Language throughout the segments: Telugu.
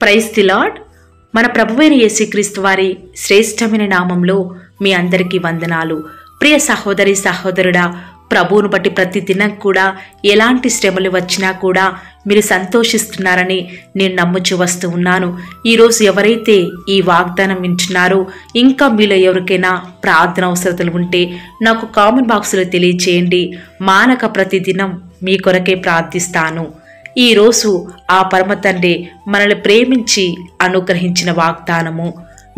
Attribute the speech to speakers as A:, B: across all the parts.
A: Praise the lord. మన ప్రభువైన యేసుక్రీస్తు వారి శ్రేష్టమైన నామంలో మీ అందరికీ వందనాలు. ప్రియ సహోదరి సహోదరుడా, ప్రభువును బట్టి ప్రతి దినం కూడా ఎలాంటి శ్రమలు వచ్చినా కూడా మీరు సంతోషిస్తున్నారని నేను నమ్ముచు వస్తూ ఉన్నాను. ఈరోజు ఎవరైతే ఈ వాగ్దానం వింటున్నారో, ఇంకా మీలో ఎవరికైనా ప్రార్థన అవసరతలు ఉంటే నాకు కామెంట్ బాక్సులో తెలియచేయండి. మానక ప్రతిదినం మీ కొరకే ప్రార్థిస్తాను. ఈరోజు ఆ పరమ తండ్రి మనల్ని ప్రేమించి అనుగ్రహించిన వాగ్దానము,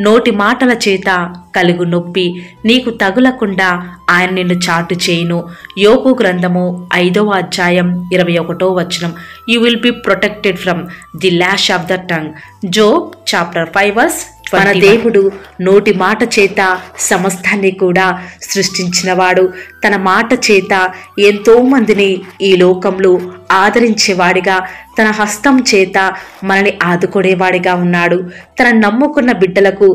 A: నోటి మాటల చేత కలుగు నొప్పి నీకు తగులకుండా ఆయన నిన్ను చాటు చేయును. యోబు గ్రంథము 5వ అధ్యాయం 21వ వచనం. You will be protected from the lash of the tongue. Job chapter 5 verse 20. మన దేవుడు నోటి మాట చేత సమస్తాన్ని కూడా సృష్టించినవాడు. తన మాట చేత ఎంతో మందిని ఈ లోకంలో ఆదరించేవాడిగా, తన హస్తం చేత మనల్ని ఆదుకునేవాడిగా ఉన్నాడు. తన నమ్ముకున్న బిడ్డలకు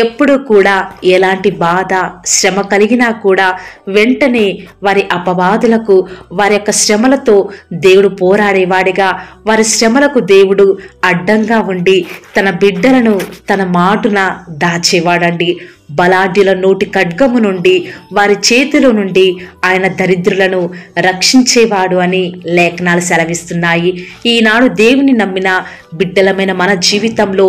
A: ఎప్పుడూ కూడా ఎలాంటి బాధ శ్రమ కలిగినా కూడా వెంటనే వారి అపవాదులకు, వారి యొక్క శ్రమలతో దేవుడు పోరాడేవాడిగా, వారి శ్రమలకు దేవుడు అడ్డంగా ఉండి తన బిడ్డలను తన మాటున దాచేవాడండి. బలాఢ్యుల నోటి ఖడ్గము నుండి, వారి చేతిలో నుండి ఆయన దరిద్రులను రక్షించేవాడు అని లేఖనాలు సెలవిస్తున్నాయి. ఈనాడు దేవుని నమ్మిన బిడ్డలమైన మన జీవితంలో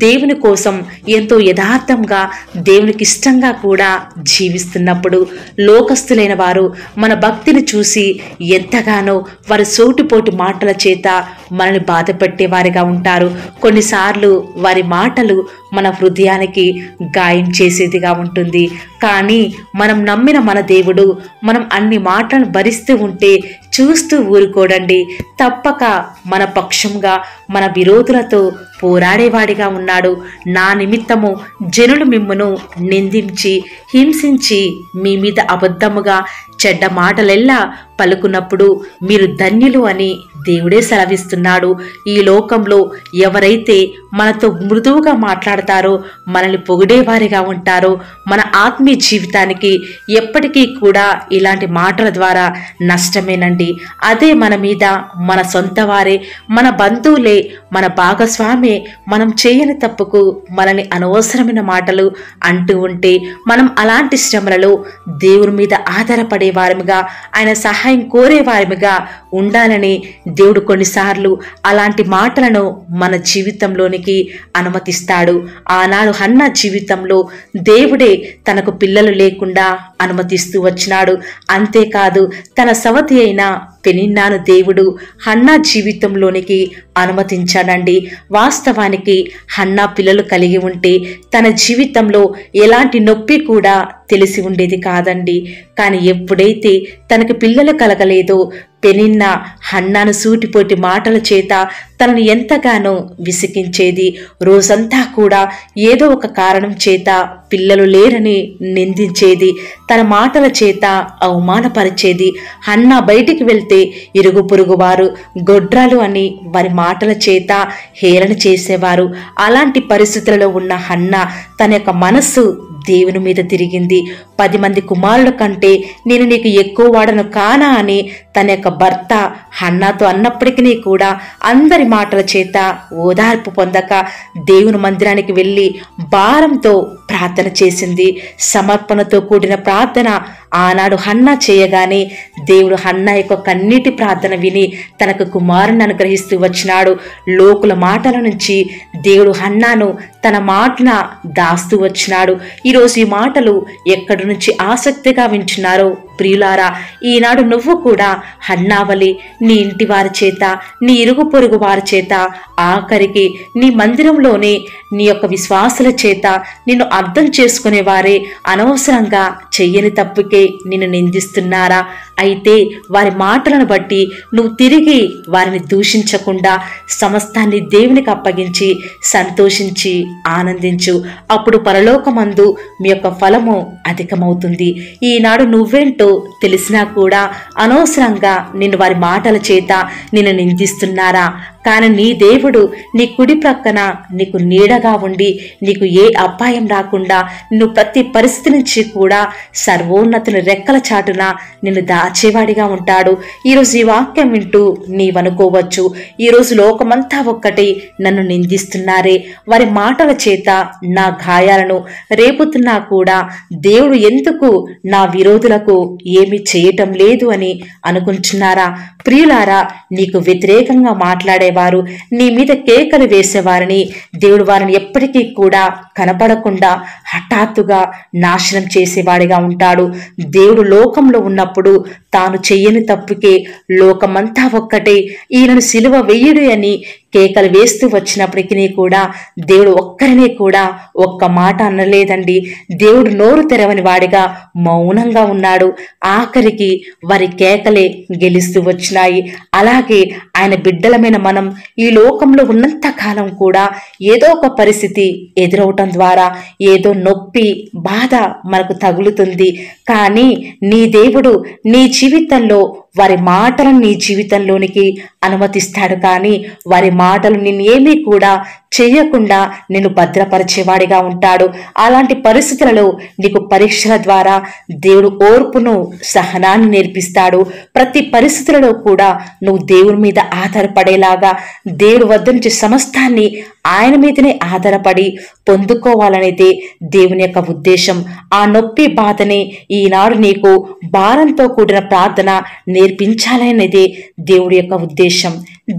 A: దేవుని కోసం ఎంతో యథార్థంగా, దేవునికి ఇష్టంగా కూడా జీవిస్తున్నప్పుడు లోకస్తులైన వారు మన భక్తిని చూసి ఎంతగానో వారి సోటిపోటు మాటల చేత మనల్ని బాధ పెట్టేవారిగా ఉంటారు. కొన్నిసార్లు వారి మాటలు మన హృదయానికి గాయం చేసేదిగా ఉంటుంది. కానీ మనం నమ్మిన మన దేవుడు మనం అన్ని మాటలను భరిస్తూ ఉంటే చూస్తూ ఊరుకోడండి. తప్పక మన పక్షంగా, మన విరోధులతో పోరాడేవాడిగా ఉన్నాడు. నా నిమిత్తము జనులు మిమ్మును నిందించి హింసించి మీ మీద అబద్ధముగా చెడ్డ మాటలెల్లా పలుకున్నప్పుడు మీరు ధన్యులు అని దేవుడే సెలవిస్తున్నాడు. ఈ లోకంలో ఎవరైతే మనతో మృదువుగా మాట్లాడతారో, మనల్ని పొగిడేవారిగా ఉంటారో, మన ఆత్మీయ జీవితానికి ఎప్పటికీ కూడా ఇలాంటి మాటల ద్వారా నష్టమేనండి. అదే మన మీద మన సొంత వారే, మన బంధువులే, మన భాగస్వామే మనం చేయని తప్పుకు మనల్ని అనవసరమైన మాటలు అంటూ ఉంటే, మనం అలాంటి శ్రమలలో దేవుని మీద ఆధారపడే వారిగా, ఆయన సహాయం కోరే వారిగా ఉండాలని దేవుడు కొన్నిసార్లు అలాంటి మాటలను మన జీవితంలోనికి అనుమతిస్తాడు. ఆనాడు హన్నా జీవితంలో దేవుడే తనకు పిల్లలు లేకుండా అనుమతిస్తూ వచ్చినాడు. అంతేకాదు, తన సవతి అయిన పెనిన్నాను దేవుడు హన్నా జీవితంలోనికి అనుమతించాడండి. వాస్తవానికి హన్నా పిల్లలు కలిగి ఉంటే తన జీవితంలో ఎలాంటి నొప్పి కూడా తెలిసి ఉండేది కాదండి. కానీ ఎప్పుడైతే తనకు పిల్లలు కలగలేదో, పెనిన్న హన్నాను సూటిపోటి మాటల చేత తనను ఎంతగానో విసిగించేది. రోజంతా కూడా ఏదో ఒక కారణం చేత పిల్లలు లేరని నిందించేది. తన మాటల చేత అవమానపరిచేది. హన్నా బయటికి వెళ్తే ఇరుగు పొరుగు వారు గొడ్రాలు అని వారి మాటల చేత హేళన చేసేవారు. అలాంటి పరిస్థితులలో ఉన్న హన్నా తన యొక్క మనస్సు దేవుని మీద తిరిగింది. 10 మంది కుమారుల కంటే నేను నీకు ఎక్కువ వాడను కానా అని తన యొక్క భర్త హన్నాతో అన్నప్పటికీ కూడా అందరి మాటల చేత ఓదార్పు పొందక దేవుని మందిరానికి వెళ్ళి భారంతో ప్రార్థన చేసింది. సమర్పణతో కూడిన ప్రార్థన ఆనాడు హన్నా చేయగానే దేవుడు హన్నా యొక్క కన్నీటి ప్రార్థన విని తనకు కుమారుని అనుగ్రహిస్తూ వచ్చినాడు. లోకుల మాటల నుంచి దేవుడు హన్నాను తన మాటన దాస్తూ వచ్చినాడు. ఈరోజు ఈ మాటలు ఎక్కడి నుంచి ఆసక్తిగా వింటున్నారో ప్రియులారా, ఈనాడు నువ్వు కూడా హన్నావలి నీ ఇంటి వారి చేత, నీ ఇరుగు పొరుగు వారి చేత, ఆఖరికి నీ మందిరంలోనే నీ యొక్క విశ్వాసుల చేత నిన్ను అర్థం చేసుకునే వారే అనవసరంగా చెయ్యని తప్పుకే నిన్ను నిందిస్తున్నారా? అయితే వారి మాటలను బట్టి నువ్వు తిరిగి వారిని దూషించకుండా సమస్తాన్ని దేవునికి అప్పగించి సంతోషించి ఆనందించు. అప్పుడు పరలోకమందు మీ యొక్క ఫలము అధికమవుతుంది. ఈనాడు నువ్వేంటో తెలిసినా కూడా అనవసరంగా నిన్ను వారి మాటల చేత నిన్ను నిందిస్తున్నారా? కానీ నీ దేవుడు నీ కుడి ప్రక్కన నీకు నీడగా ఉండి నీకు ఏ అపాయం రాకుండా నిన్ను ప్రతి పరిస్థితి నుంచి కూడా సర్వోన్నతుని రెక్కల చాటున నిన్ను దాచేవాడిగా ఉంటాడు. ఈరోజు ఈ వాక్యం వింటూ నీవనుకోవచ్చు, ఈరోజు లోకమంతా ఒక్కటి నన్ను నిందిస్తున్నారే, వారి మాటల చేత నా గాయాలను రేపుతున్నా కూడా దేవుడు ఎందుకు నా విరోధులకు ఏమి చేయటం లేదు అని అనుకుంటున్నారా? ప్రియులారా, నీకు వ్యతిరేకంగా మాట్లాడేవారు, నీ మీద కేకలు వేసేవారిని దేవుడు వారిని ఎప్పటికీ కూడా కనపడకుండా హఠాత్తుగా నాశనం చేసేవాడిగా ఉంటాడు. దేవుడు లోకంలో ఉన్నప్పుడు తాను చెయ్యని తప్పుకే లోకమంతా ఒక్కటే ఈయనను సిలువ వెయ్యుడు అని కేకలు వేస్తూ వచ్చినప్పటికీ కూడా దేవుడు ఒక్కరినే కూడా ఒక్క మాట అనలేదండి. దేవుడు నోరు తెరవని వాడిగా మౌనంగా ఉన్నాడు. ఆఖరికి వారి కేకలే గెలుస్తూ వచ్చినాయి. అలాగే ఆయన బిడ్డలమైన మనం ఈ లోకంలో ఉన్నంత కాలం కూడా ఏదో ఒక పరిస్థితి ఎదురవటం ద్వారా ఏదో నొప్పి బాధ మనకు తగులుతుంది. కానీ నీ దేవుడు నీ జీవితంలో వారి మాటలను నీ జీవితంలోనికి అనుమతిస్తాడు, కానీ వారి మాటలు నిన్నేమీ కూడా చేయకుండా నిన్ను భద్రపరిచేవాడిగా ఉంటాడు. అలాంటి పరిస్థితులలో నీకు పరీక్షల ద్వారా దేవుడు ఓర్పును సహనాన్ని నేర్పిస్తాడు. ప్రతి పరిస్థితులలో కూడా నువ్వు దేవుని మీద ఆధారపడేలాగా దేవుడి వద్ద నుంచి సమస్తాన్ని ఆయన మీదనే ఆధారపడి పొందుకోవాలనేదే దేవుని యొక్క ఉద్దేశం. ఆ నొప్పి బాధని ఈనాడు నీకు భారంతో కూడిన ప్రార్థన నేర్పించాలనేదే దేవుడి యొక్క ఉద్దేశం.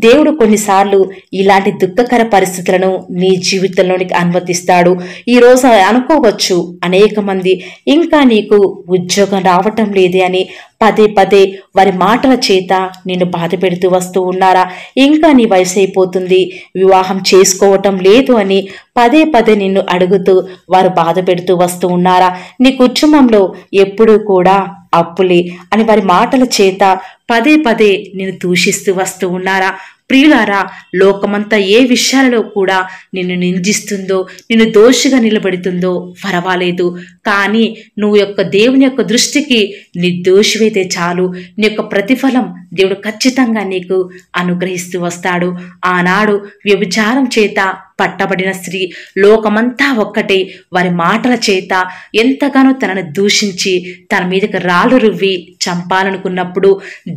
A: దేవుడు కొన్నిసార్లు ఇలాంటి దుఃఖకర పరిస్థితులను నీ జీవితంలోనికి అనుమతిస్తాడు. ఈరోజు అనుకోవచ్చు, అనేక మంది ఇంకా నీకు ఉద్యోగం రావటం లేదే అని పదే పదే వారి మాటల చేత నిన్ను బాధ పెడుతూ వస్తూ ఉన్నారా? ఇంకా నీ వయసు అయిపోతుంది, వివాహం చేసుకోవటం లేదు అని పదే పదే నిన్ను అడుగుతూ వారు బాధ పెడుతూ వస్తూ ఉన్నారా? నీ కుటుంబంలో ఎప్పుడూ కూడా అప్పులే అని వారి మాటల చేత పదే పదే నిన్ను దూషిస్తూ వస్తూ ఉన్నారా? ప్రియులారా, లోకమంతా ఏ విషయాలలో కూడా నిన్ను నిందిస్తుందో, నిన్ను దోషిగా నిలబెడుతుందో పర్వాలేదు, కానీ నువ్వు యొక్క దేవుని యొక్క దృష్టికి నిర్దోషివైతే చాలు. నీ యొక్క ప్రతిఫలం దేవుడు ఖచ్చితంగా నీకు అనుగ్రహిస్తూ వస్తాడు. ఆనాడు వ్యభిచారం చేత పట్టబడిన స్త్రీ లోకమంతా ఒక్కటే వారి మాటల చేత ఎంతగానో తనను దూషించి తన మీదకి రాళ్ళు రువ్వి చంపాలనుకున్నప్పుడు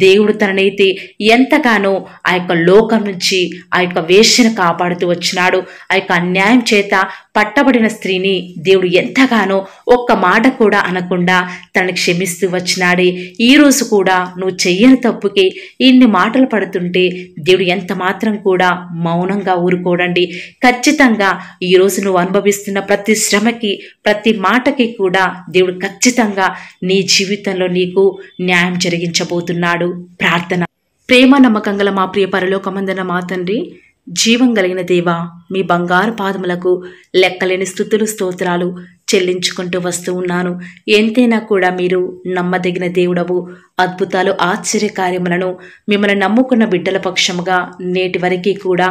A: దేవుడు తననైతే ఎంతగానో ఆ యొక్క లోకం నుంచి ఆ యొక్క వేశ్యను కాపాడుతూ వచ్చినాడు. ఆ యొక్క అన్యాయం చేత పట్టబడిన స్త్రీని దేవుడు ఎంతగానో ఒక్క మాట కూడా అనకుండా తనని క్షమిస్తూ వచ్చినాడే. ఈ రోజు కూడా నువ్వు చెయ్యని తప్పుకి ఇన్ని మాటలు పడుతుంటే దేవుడు ఎంత మాత్రం కూడా మౌనంగా ఊరుకోడండి. ఖచ్చితంగా ఈరోజు నువ్వు అనుభవిస్తున్న ప్రతి శ్రమకి ప్రతి మాటకి కూడా దేవుడు ఖచ్చితంగా నీ జీవితంలో నీకు న్యాయం జరిగించబోతున్నాడు. ప్రార్థన. ప్రేమ నమ్మకం గల మా ప్రియ పరలోకమందున మా తండ్రి, జీవం కలిగిన దేవా, మీ బంగారు పాదములకు లెక్కలేని స్తుతులు స్తోత్రాలు చెల్లించుకుంటూ వస్తూ ఉన్నాను. ఎంతైనా కూడా మీరు నమ్మదగిన దేవుడవు. అద్భుతాలు ఆశ్చర్యకార్యములను మిమ్మల్ని నమ్ముకున్న బిడ్డల పక్షముగా నేటి వరకు కూడా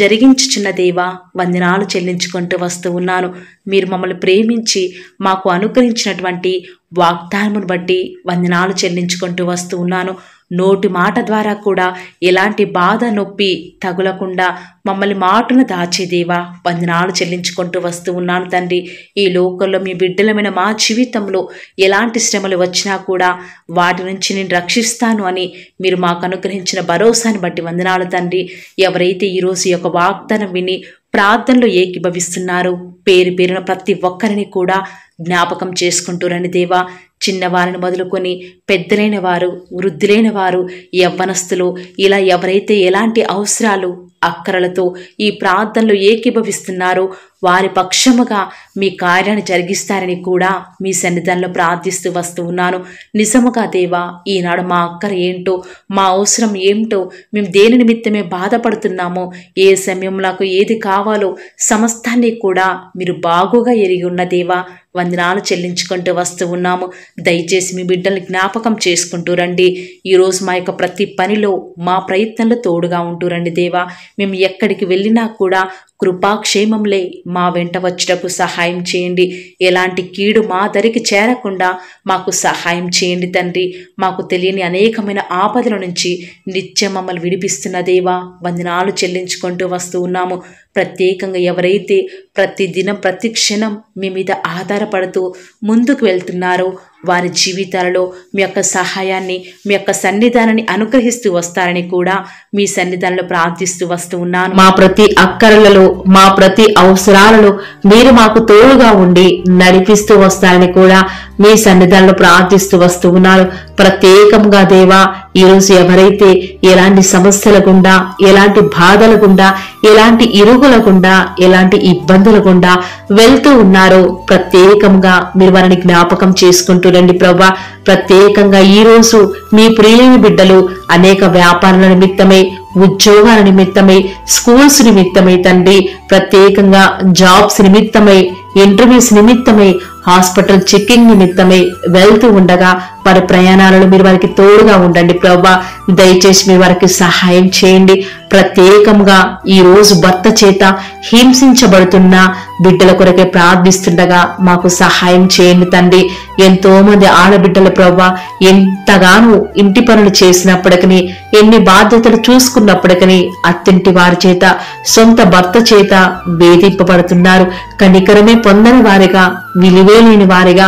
A: జరిగించుచున్న దేవా, వందనాలు చెల్లించుకుంటూ వస్తూ ఉన్నాను. మీరు మమ్మల్ని ప్రేమించి మాకు అనుగ్రహించినటువంటి వాగ్దానమును బట్టి వందనాలు చెల్లించుకుంటూ వస్తూ ఉన్నాను. నోటి మాట ద్వారా కూడా ఎలాంటి బాధ నొప్పి తగులకుండా మమ్మల్ని మాటను దాచేదేవా, వందనాలు చెల్లించుకుంటూ వస్తూ ఉన్నాను తండ్రి. ఈ లోకంలో మీ బిడ్డలమైన మా జీవితంలో ఎలాంటి శ్రమలు వచ్చినా కూడా వాటి నుంచి నేను రక్షిస్తాను అని మీరు మాకు అనుగ్రహించిన భరోసాని బట్టి వందనాలు తండ్రి. ఎవరైతే ఈరోజు ఈ యొక్క వాగ్దానం విని ప్రార్థనలో ఏకీభవిస్తున్నారు, పేరు పేరున ప్రతి ఒక్కరిని కూడా జ్ఞాపకం చేసుకుంటూరని దేవా. చిన్నవారిని మొదలుకొని పెద్దలైన వారు, వృద్ధులైన వారు, యవ్వనస్తులు, ఇలా ఎవరైతే ఎలాంటి అవసరాలు అక్కరలతో ఈ ప్రార్థనలో ఏకీభవిస్తున్నారో వారి పక్షముగా మీ కార్యాన్ని జరిగిస్తారని కూడా మీ సన్నిధానంలో ప్రార్థిస్తూ వస్తూ ఉన్నాను. నిజముగా దేవా, ఈనాడు మా అక్కర ఏంటో, మా అవసరం ఏమిటో, మేము దేని నిమిత్తమే బాధపడుతున్నామో, ఏ సమయంలో ఏది కావాలో సమస్తాన్ని కూడా మీరు బాగుగా ఎరిగి ఉన్న దేవా, వందనాలు చెల్లించుకుంటూ వస్తూ ఉన్నాము. దయచేసి మీ బిడ్డల్ని జ్ఞాపకం చేసుకుంటూ రండి. ఈరోజు మా యొక్క ప్రతి పనిలో మా ప్రయత్నంలో తోడుగా ఉంటూ రండి దేవా. మేము ఎక్కడికి వెళ్ళినా కూడా కృపాక్షేమంలే మా వెంట వచ్చుటకు సహాయం చేయండి. ఎలాంటి కీడు మా దరికి చేరకుండా మాకు సహాయం చేయండి తండ్రి. మాకు తెలియని అనేకమైన ఆపదల నుంచి నిత్యం మమ్మల్ని విడిపిస్తున్న దేవా వందనాలు చెల్లించుకుంటూ వస్తూ ఉన్నాము. ప్రత్యేకంగా ఎవరైతే ప్రతి దినం ప్రతి క్షణం మీ మీద ఆధారపడుతూ ముందుకు వెళ్తున్నారో వారి జీవితాలలో మీ యొక్క సహాయాన్ని, మీ యొక్క సన్నిధానాన్ని అనుగ్రహిస్తూ వస్తారని కూడా మీ సన్నిధానంలో ప్రార్థిస్తూ వస్తూ ఉన్నాను. మా ప్రతి అక్కరలలో, మా ప్రతి అవసరాలలో మీరు మాకు తోడుగా ఉండి నడిపిస్తూ వస్తారని కూడా మీ సన్నిధానంలో ప్రార్థిస్తూ వస్తూ ఉన్నారు. ప్రత్యేకంగా దేవా ఈరోజు ఎవరైతే ఎలాంటి సమస్యల గుండా, ఎలాంటి బాధల గుండా, ఎలాంటి ఇరుగుల గుండా, ఎలాంటి ఇబ్బందుల గుండా వెళ్తూ ఉన్నారో ప్రత్యేకంగా మీరు వారిని జ్ఞాపకం చేసుకుంటూ రండి ప్రభా. ప్రత్యేకంగా ఈ రోజు మీ ప్రియమైన బిడ్డలు అనేక వ్యాపారాల నిమిత్తమై, ఉద్యోగాల నిమిత్తమై, స్కూల్స్ నిమిత్తమై తండ్రి, ప్రత్యేకంగా జాబ్స్ నిమిత్తమై, ఇంటర్వ్యూస్ నిమిత్తమై, హాస్పిటల్ చెకింగ్ నిమిత్తమై వెళ్తూ ఉండగా వారి ప్రయాణాలలో మీరు వారికి తోడుగా ఉండండి ప్రభా. దయచేసి మీరు వారికి సహాయం చేయండి. ప్రత్యేకంగా ఈ రోజు భర్త చేత హింసించబడుతున్న బిడ్డల కొరకే ప్రార్థిస్తుండగా మాకు సహాయం చేయండి తండ్రి. ఎంతో మంది ఆడబిడ్డల ప్రభా ఎంతగానో ఇంటి పనులు చేసినప్పటికీ, ఎన్ని బాధ్యతలు చూసుకున్నప్పటికీ అత్తింటి వారి చేత, సొంత భర్త చేత వేధింపబడుతున్నారు. కనికరమే పొందని వారిగా, విలువే లేని వారిగా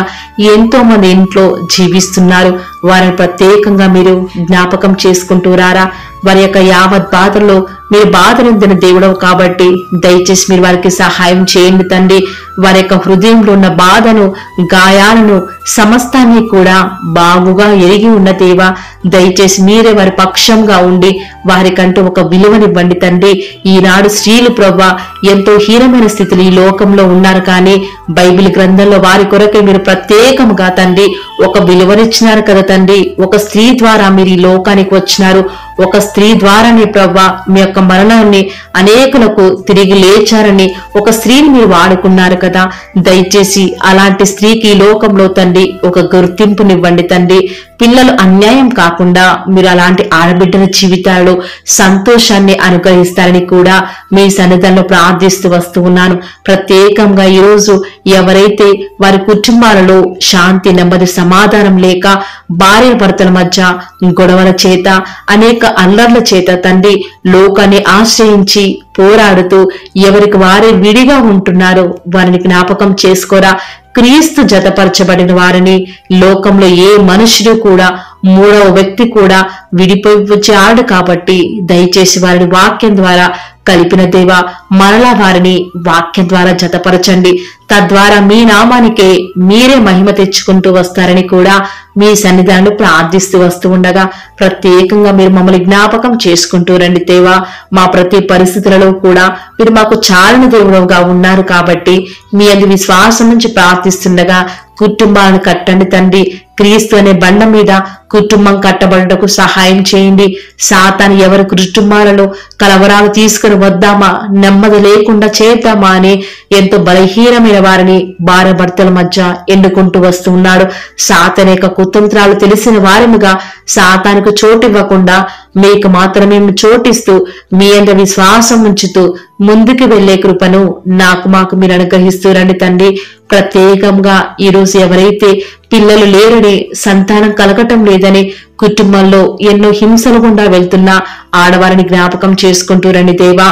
A: ఎంతో మంది ఇంట్లో జీవిస్తున్నారు. వారిని ప్రత్యేకంగా మీరు జ్ఞాపకం చేసుకుంటూ రారా. వారి యొక్క యావత్ బాధల్లో మీరు బాధనందిన దేవుడవు కాబట్టి దయచేసి మీరు వారికి సహాయం చేయండి తండ్రి. వారి యొక్క హృదయంలో ఉన్న బాధను, గాయాలను సమస్తాన్ని కూడా బాగుగా ఎరిగి ఉన్న దేవా దయచేసి మీరే వారి పక్షంగా ఉండి వారికంటూ ఒక విలువనివ్వండి తండ్రి. ఈనాడు స్త్రీలు ప్రభా ఎంతో హీనమైన స్థితిలో ఈ లోకంలో ఉన్నారు, కానీ బైబిల్ గ్రంథంలో వారి కొరకే మీరు ప్రత్యేకముగా తండ్రి ఒక విలువనిచ్చినారు కదా తండ్రి. ఒక స్త్రీ ద్వారా మీరు ఈ లోకానికి వచ్చినారు. ఒక స్త్రీ ద్వారానే ప్రభా మీ యొక్క మరణాన్ని అనేకులకు తిరిగి లేచారని ఒక స్త్రీని మీరు వాడుకున్నారు కదా. దయచేసి అలాంటి స్త్రీకి ఈ లోకంలో తండ్రి ఒక గుర్తింపునివ్వండి తండ్రి. పిల్లలు అన్యాయం కాకుండా మీరు అలాంటి ఆడబిడ్డల జీవితాల్లో సంతోషాన్ని అనుగ్రహిస్తారని కూడా మీ సన్నిధానంలో ప్రార్థిస్తూ వస్తూ ఉన్నాను. ప్రత్యేకంగా ఈరోజు ఎవరైతే వారి కుటుంబాలలో శాంతి, నెమ్మది, సమాధానం లేక భార్య భర్తల మధ్య గొడవల చేత, అనేక అల్లర్ల చేత తండ్రి లోకాన్ని ఆశ్రయించి పోరాడుతూ ఎవరికి వారే విడిగా ఉంటున్నారో వారిని జ్ఞాపకం చేసుకోరా. క్రీస్తు జతపరచబడిన వారిని లోకంలో ఏ మనుషుడు కూడా, మూడవ వ్యక్తి కూడా విడిపోయి వచ్చాడు కాబట్టి దయచేసి వారిని వాక్యం ద్వారా కలిపిన దేవా మరలా వారిని వాక్యం ద్వారా జతపరచండి. తద్వారా మీ నామానికే మీరే మహిమ తెచ్చుకుంటూ వస్తారని కూడా మీ సన్నిధానంలో ప్రార్థిస్తూ వస్తూ ఉండగా ప్రత్యేకంగా మీరు మమ్మల్ని జ్ఞాపకం చేసుకుంటూ రండి దేవా. మా ప్రతి పరిస్థితులలో కూడా మీరు మాకు చాలని దేవుడుగా ఉన్నారు కాబట్టి మీ అందు విశ్వాసం నుంచి ప్రార్థిస్తుండగా కుటుంబాలను కట్టండి తండ్రి. క్రీస్తు అనే బండ మీద కుటుంబం కట్టబడుటకు సహాయం చేయండి. సాతాను ఎవరి కుటుంబాలలో కలవరాలు తీసుకుని వద్దామా, నెమ్మది లేకుండా చేద్దామా అని ఎంతో బలహీనమైన వారిని భార్య భర్తల మధ్య ఎన్నుకుంటూ వస్తూ ఉన్నాడు. సాతాను యొక్క కుతంత్రాలు తెలిసిన వారిగా సాతానుకు చోటివ్వకుండా మీకు మాత్రమే చోటిస్తూ మీ అంత విశ్వాసం ఉంచుతూ ముందుకు వెళ్లే కృపను మాకు మీరు అనుగ్రహిస్తూ రండి తండ్రి. ప్రత్యేకంగా ఈరోజు ఎవరైతే పిల్లలు లేరని, సంతానం కలగటం లేదని కుటుంబంలో ఎన్నో హింసలు గుండా వెళ్తున్నా ఆడవారిని జ్ఞాపకం చేసుకుంటూ రండి దేవా.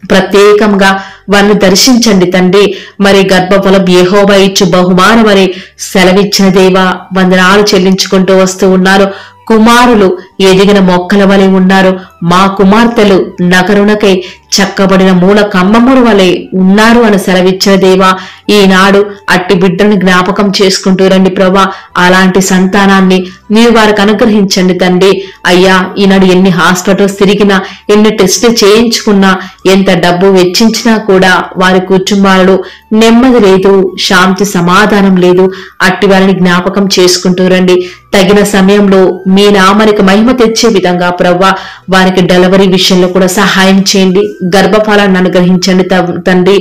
A: ప్రత్యేకంగా వారిని దర్శించండి తండ్రి. మరి గర్భఫలం యెహోవా ఇచ్చు బహుమానమని సెలవిచ్చిన దేవా వందనాలు చెల్లించుకుంటూ వస్తూ ఉన్నారు. కుమారులు ఎదిగిన మొక్కల వలె ఉన్నారు. మా కుమార్తెలు నగరునకై చక్కబడిన మూల కమ్మముల వలె ఉన్నారు అని సెలవిచ్చిన దేవా ఈనాడు అట్టి బిడ్డల్ని జ్ఞాపకం చేసుకుంటూ రండి ప్రభా. అలాంటి సంతానాన్ని మీరు వారికి అనుగ్రహించండి తండ్రి. అయ్యా ఈనాడు ఎన్ని హాస్పిటల్స్ తిరిగినా, ఎన్ని టెస్టులు చేయించుకున్నా, ఎంత డబ్బు వెచ్చించినా కూడా వారి కుటుంబాలలో నెమ్మది లేదు, శాంతి సమాధానం లేదు. అట్టి వారిని జ్ఞాపకం చేసుకుంటూ రండి. తగిన సమయంలో మీ నామానికి మహిమ మహిమ తెచ్చే విధంగా ప్రవ్వా వారికి డెలివరీ విషయంలో కూడా సహాయం చేయండి, గర్భఫలాన్ని అనుగ్రహించండి తండ్రి.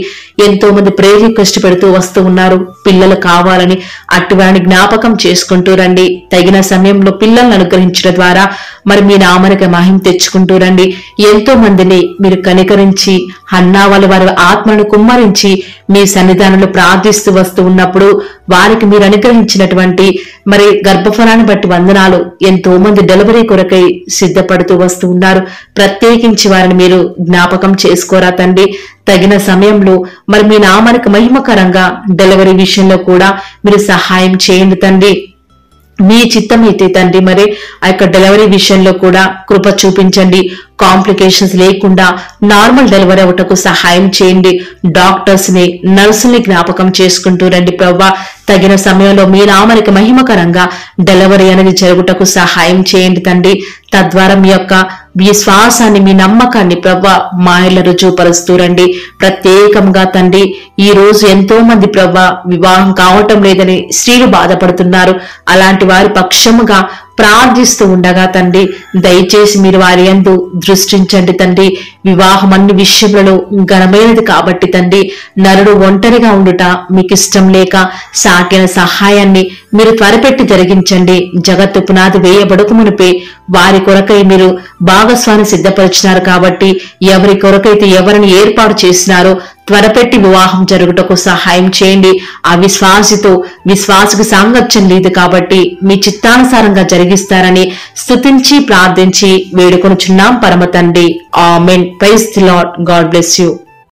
A: ఎంతో మంది ప్రేరి కష్టపెడుతూ వస్తూ ఉన్నారు, పిల్లలు కావాలని. అట్టి వారిని జ్ఞాపకం చేసుకుంటూ రండి. తగిన సమయంలో పిల్లలను అనుగ్రహించడం ద్వారా మరి మీ నామానికి మహిమ తెచ్చుకుంటూ రండి. ఎంతో మందిని మీరు కనికరించి అన్నా వాళ్ళ వారి ఆత్మను కుమ్మరించి మీ సన్నిధానంలో ప్రార్థిస్తూ వస్తూ ఉన్నప్పుడు వారికి మీరు అనుగ్రహించినటువంటి మరి గర్భఫలాన్ని బట్టి వందనాలు. ఎంతో మంది డెలివరీ కొరకై సిద్ధపడుతూ వస్తూ ఉన్నారు. ప్రత్యేకించి వారిని మీరు జ్ఞాపకం చేసుకోరా తండ్రి. తగిన సమయంలో మరి మీ నామానికి మహిమకరంగా డెలివరీ విషయంలో కూడా మీరు సహాయం చేయండి తండ్రి. మీ చిత్తమైతే తండ్రి మరి ఆ యొక్క డెలివరీ విషయంలో కూడా కృప చూపించండి. కాంప్లికేషన్స్ లేకుండా నార్మల్ డెలివరీ అవటకు సహాయం చేయండి. డాక్టర్స్ ని, నర్సుల్ని జ్ఞాపకం చేసుకుంటూ రండి ప్రవ్వా. తగిన సమయంలో మీ నామానికి మహిమకరంగా డెలివరీ అనేది జరుగుటకు సహాయం చేయండి తండ్రి. తద్వారా మీ యొక్క విశ్వాసాన్ని, మీ నమ్మకాన్ని ప్రవ్వా మాయల రుజువుపరుస్తూ రండి. ప్రత్యేకంగా తండ్రి ఈ రోజు ఎంతో మంది ప్రవ్వా వివాహం కావటం లేదని స్త్రీలు బాధపడుతున్నారు. అలాంటి వారి పక్షముగా ప్రార్థిస్తూ ఉండగా తండ్రి దయచేసి మీరు వారి యందు దృష్టించండి తండ్రి. వివాహం అన్ని విషయములలో ఘనమైనది కాబట్టి తండ్రి నరుడు ఒంటరిగా ఉండుట మీకు ఇష్టం లేక సాగిన సహాయాన్ని మీరు త్వరపెట్టి జరిగించండి. జగత్తు పునాది వేయబడుకు మునిపే వారి కొరకై మీరు భాగస్వామి సిద్ధపరిచినారు కాబట్టి ఎవరి కొరకైతే ఎవరిని ఏర్పాటు చేసినారో త్వరపెట్టి వివాహం జరుగుటకు సహాయం చేయండి. ఆ విశ్వాసకు సాంగత్యం లేదు కాబట్టి మీ చిత్తానుసారంగా జరిగిస్తారని స్తుతించి ప్రార్థించి వేడుకొనుచున్నాం పరమ తండ్రి. Amen. Praise the Lord. God bless you.